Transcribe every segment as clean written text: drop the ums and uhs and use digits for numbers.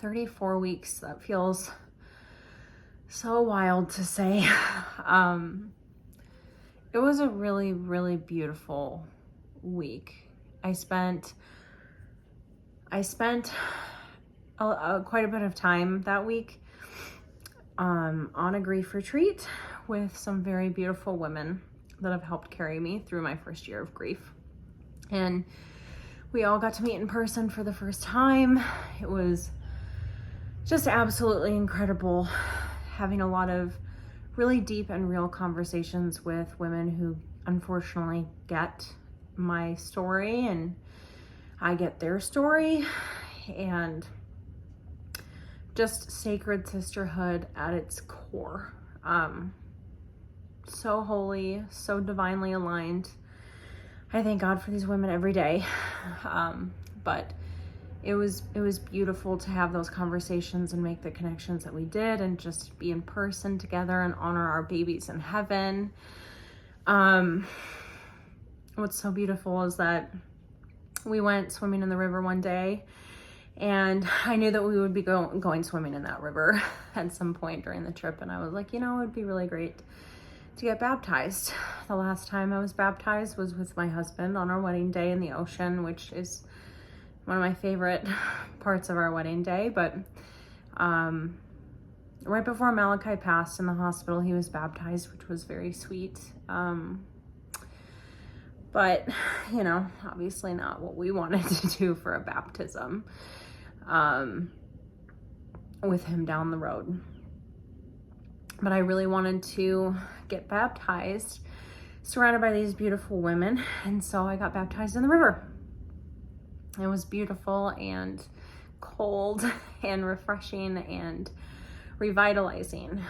34 weeks. That feels so wild to say. It was a really, really beautiful week. I spent quite a bit of time that week on a grief retreat with some very beautiful women that have helped carry me through my first year of grief. And we all got to meet in person for the first time. It was just absolutely incredible, having a lot of really deep and real conversations with women who unfortunately get my story and I get their story, and just sacred sisterhood at its core. So holy, so divinely aligned. I thank God for these women every day. But it was beautiful to have those conversations and make the connections that we did, and just be in person together and honor our babies in heaven. What's so beautiful is that we went swimming in the river one day, and I knew that we would be going swimming in that river at some point during the trip. And I was like, it would be really great to get baptized. The last time I was baptized was with my husband on our wedding day in the ocean, which is one of my favorite parts of our wedding day. But right before Malachi passed in the hospital, he was baptized, which was very sweet. But, obviously not what we wanted to do for a baptism with him down the road. But I really wanted to get baptized surrounded by these beautiful women. And so I got baptized in the river. It was beautiful and cold and refreshing and revitalizing.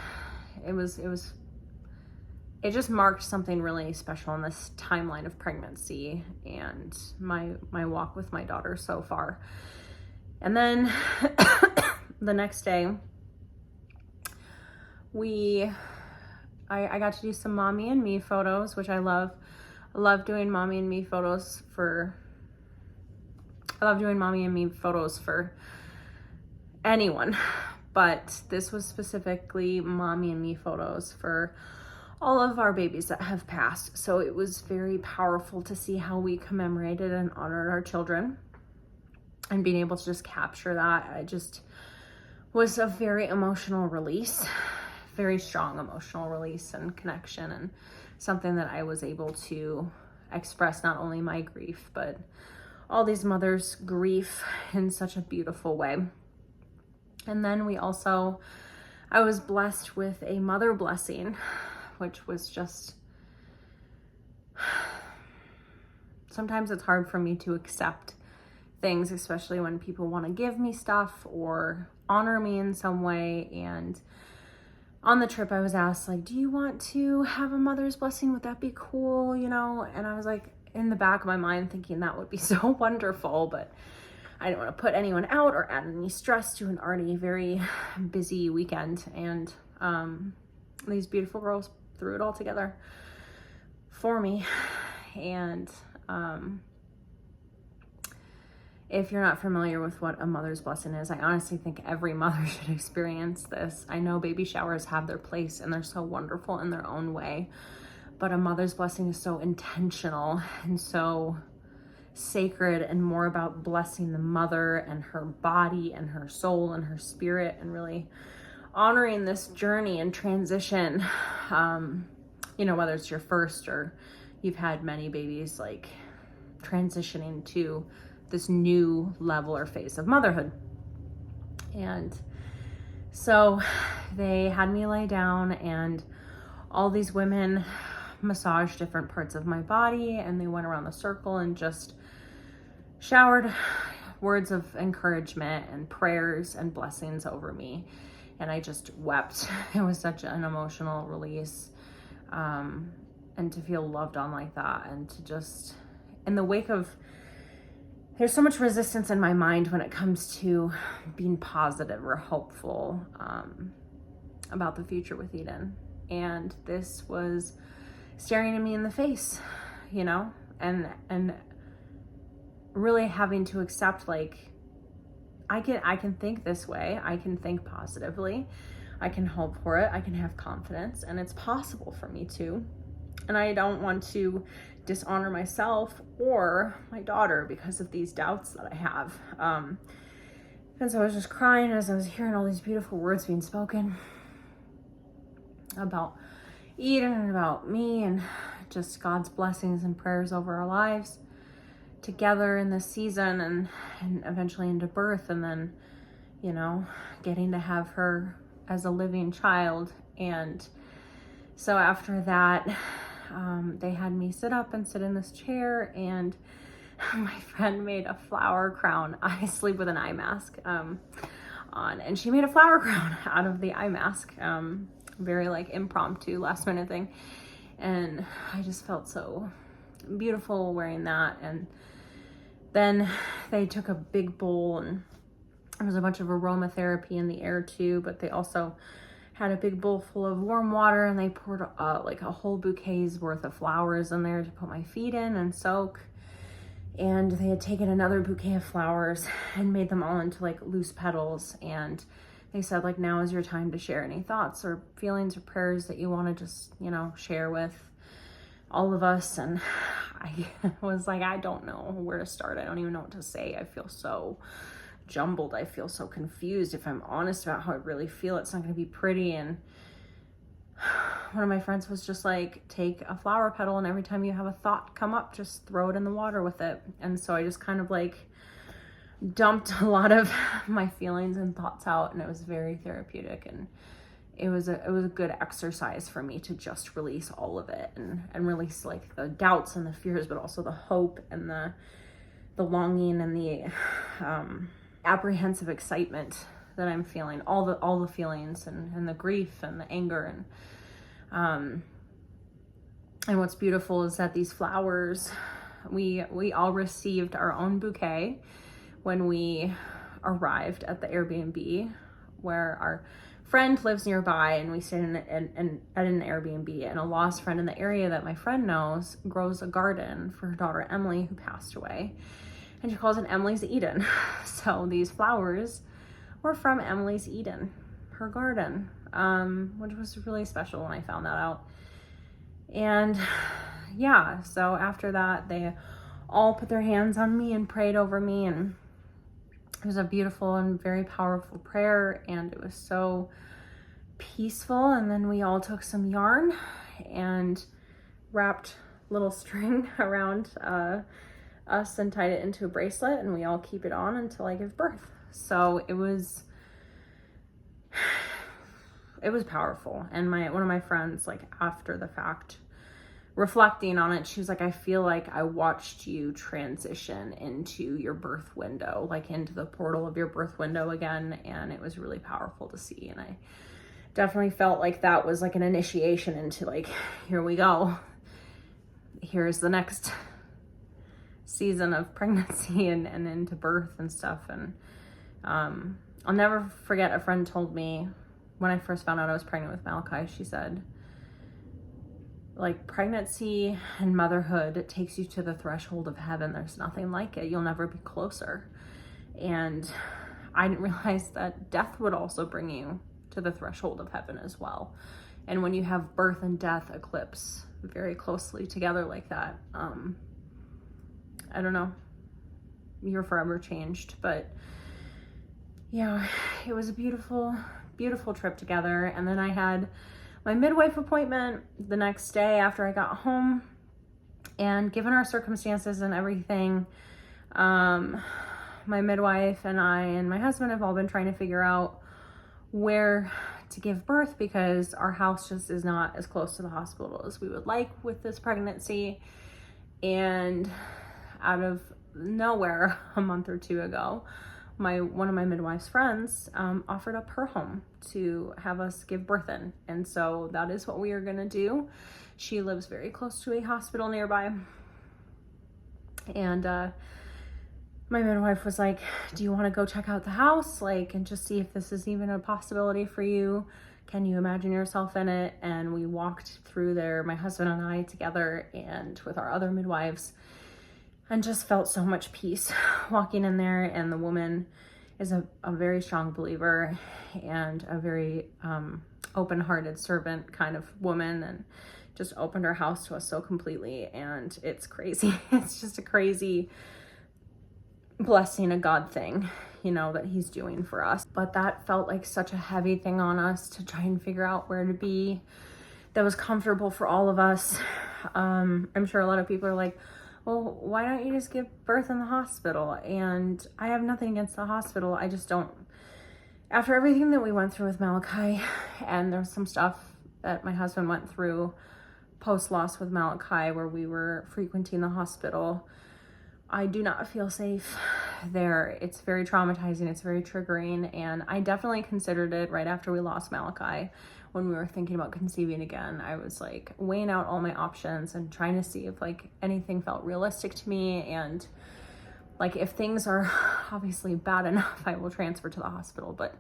It just marked something really special in this timeline of pregnancy and my walk with my daughter so far. And then the next day, I got to do some mommy and me photos, which I love. I love doing mommy and me photos for anyone, but this was specifically mommy and me photos for all of our babies that have passed. So it was very powerful to see how we commemorated and honored our children, and being able to just capture that. It just was a very emotional release, very strong emotional release and connection, and something that I was able to express not only my grief, but all these mothers' grief in such a beautiful way. And then I was blessed with a mother blessing, which was just, sometimes it's hard for me to accept things, especially when people want to give me stuff or honor me in some way. And on the trip I was asked, do you want to have a mother's blessing? Would that be cool? And I was like, in the back of my mind thinking that would be so wonderful, but I didn't want to put anyone out or add any stress to an already very busy weekend. And these beautiful girls threw it all together for me. And if you're not familiar with what a mother's blessing is, I honestly think every mother should experience this. I know baby showers have their place and they're so wonderful in their own way, but a mother's blessing is so intentional and so sacred, and more about blessing the mother and her body and her soul and her spirit, and really honoring this journey and transition. Whether it's your first or you've had many babies, transitioning to this new level or phase of motherhood. And so they had me lay down, and all these women massaged different parts of my body, and they went around the circle and just showered words of encouragement and prayers and blessings over me. And I just wept. It was such an emotional release. And to feel loved on like that, and to just, in the wake of, there's so much resistance in my mind when it comes to being positive or hopeful about the future with Eden. And this was staring at me in the face, and really having to accept, I I can think this way. I can think positively. I can hope for it. I can have confidence, and it's possible for me to. And I don't want to dishonor myself or my daughter because of these doubts that I have. And so I was just crying as I was hearing all these beautiful words being spoken about Eden and about me, and just God's blessings and prayers over our lives together in this season, and eventually into birth, and then, you know, getting to have her as a living child. And so after that, they had me sit up and sit in this chair, and my friend made a flower crown. I sleep with an eye mask on, and she made a flower crown out of the eye mask. Very like impromptu, last minute thing. And I just felt so beautiful wearing that. And then they took a big bowl, and there was a bunch of aromatherapy in the air too, but they also had a big bowl full of warm water, and they poured like a whole bouquet's worth of flowers in there to put my feet in and soak. And they had taken another bouquet of flowers and made them all into like loose petals. And they said, like, now is your time to share any thoughts or feelings or prayers that you want to just, you know, share with all of us. And I was like, I don't know where to start. I don't even know what to say. I feel so jumbled. I feel so confused. If I'm honest about how I really feel, it's not going to be pretty. And one of my friends was just like, take a flower petal, and every time you have a thought come up, just throw it in the water with it. And so I just kind of like dumped a lot of my feelings and thoughts out, and it was very therapeutic, and it was a good exercise for me to just release all of it, and release like the doubts and the fears, but also the hope and the longing and the apprehensive excitement that I'm feeling, all the feelings, and the grief and the anger. And what's beautiful is that these flowers, we all received our own bouquet when we arrived at the Airbnb, where our friend lives nearby, and we stayed at an Airbnb, and a lost friend in the area that my friend knows grows a garden for her daughter Emily, who passed away, and she calls it Emily's Eden. So these flowers were from Emily's Eden, her garden, which was really special when I found that out. And yeah, so after that, they all put their hands on me and prayed over me, and it was a beautiful and very powerful prayer, and it was so peaceful. And then we all took some yarn and wrapped little string around us and tied it into a bracelet, and we all keep it on until I give birth. So it was powerful. And one of my friends, like after the fact, reflecting on it, she was like, I feel like I watched you transition into your birth window, like into the portal of your birth window again. And it was really powerful to see. And I definitely felt like that was like an initiation into like, here we go. Here's the next season of pregnancy and into birth and stuff. And I'll never forget, a friend told me when I first found out I was pregnant with Malachi, she said, like, pregnancy and motherhood, it takes you to the threshold of heaven. There's nothing like it. You'll never be closer. And I didn't realize that death would also bring you to the threshold of heaven as well. And when you have birth and death eclipse very closely together like that, I don't know, you're forever changed. But yeah, it was a beautiful, beautiful trip together. And then I had my midwife appointment the next day after I got home, and given our circumstances and everything, my midwife and I and my husband have all been trying to figure out where to give birth, because our house just is not as close to the hospital as we would like with this pregnancy. And out of nowhere, a month or two ago, one of my midwife's friends offered up her home to have us give birth in. And so that is what we are going to do. She lives very close to a hospital nearby. And my midwife was like, do you want to go check out the house? Like, and just see if this is even a possibility for you. Can you imagine yourself in it? And we walked through there, my husband and I together, and with our other midwives, and just felt so much peace walking in there. And the woman is a very strong believer and a very open-hearted servant kind of woman, and just opened her house to us so completely. And it's crazy. It's just a crazy blessing, a God thing, you know, that he's doing for us. But that felt like such a heavy thing on us to try and figure out where to be that was comfortable for all of us. I'm sure a lot of people are like, well, why don't you just give birth in the hospital? And I have nothing against the hospital. I just don't. After everything that we went through with Malachi, and there's some stuff that my husband went through post-loss with Malachi where we were frequenting the hospital, I do not feel safe there. It's very traumatizing. It's very triggering. And I definitely considered it right after we lost Malachi. When we were thinking about conceiving again, I was like weighing out all my options and trying to see if like anything felt realistic to me. And like, if things are obviously bad enough, I will transfer to the hospital, but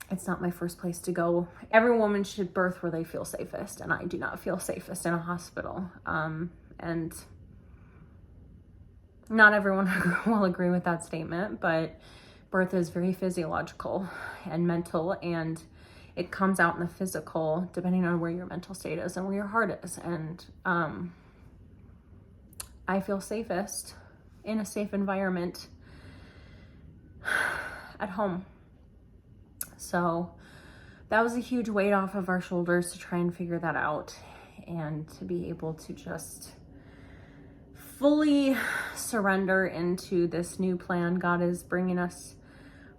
it's not my first place to go. Every woman should birth where they feel safest, and I do not feel safest in a hospital. And not everyone will agree with that statement, but birth is very physiological and mental, and it comes out in the physical depending on where your mental state is and where your heart is. And I feel safest in a safe environment at home. So that was a huge weight off of our shoulders to try and figure that out, and to be able to just fully surrender into this new plan God is bringing us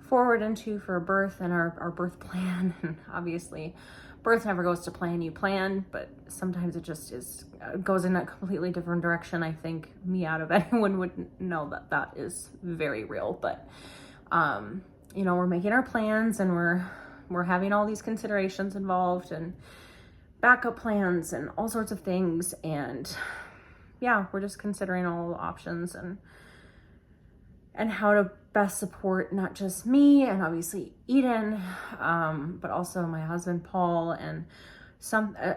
forward into for birth and our birth plan. And obviously birth never goes to plan you plan, but sometimes it just goes in a completely different direction. I think me out of anyone would know that that is very real. But you know, we're making our plans, and we're having all these considerations involved, and backup plans and all sorts of things. And yeah, we're just considering all the options and how to best support not just me and obviously Eden, but also my husband Paul, and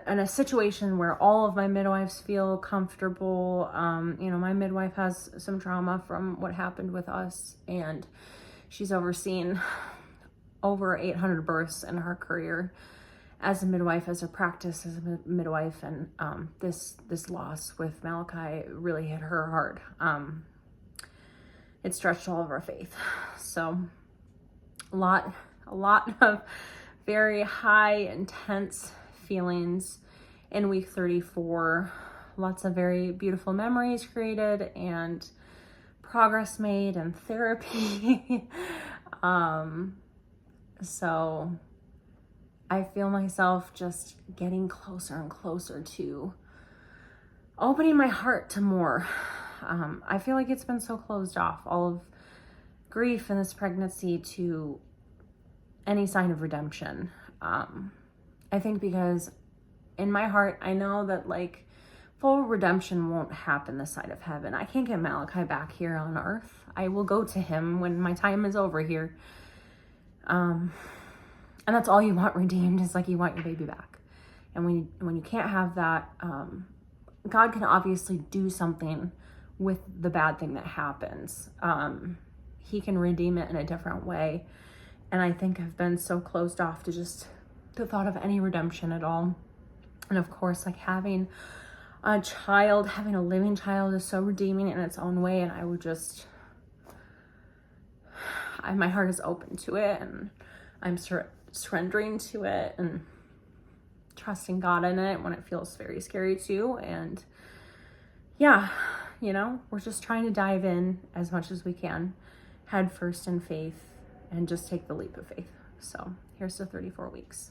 in a situation where all of my midwives feel comfortable. You know, my midwife has some trauma from what happened with us, and she's overseen over 800 births in her career as a midwife, as a practice as a midwife. And this loss with Malachi really hit her hard. It stretched all of our faith. So a lot of very high, intense feelings in week 34. Lots of very beautiful memories created, and progress made, and therapy. So I feel myself just getting closer and closer to opening my heart to more. I feel like it's been so closed off, all of grief in this pregnancy, to any sign of redemption. I think because in my heart, I know that like full redemption won't happen this side of heaven. I can't get Malachi back here on earth. I will go to him when my time is over here. And that's all you want redeemed, is like you want your baby back. And when you can't have that, God can obviously do something with the bad thing that happens. He can redeem it in a different way. And I think I've been so closed off to just the thought of any redemption at all. And of course, like having a child, having a living child is so redeeming in its own way. And I would just, my heart is open to it, and I'm surrendering to it and trusting God in it when it feels very scary too. And yeah, you know, we're just trying to dive in as much as we can, head first in faith, and just take the leap of faith. So here's the 34 weeks.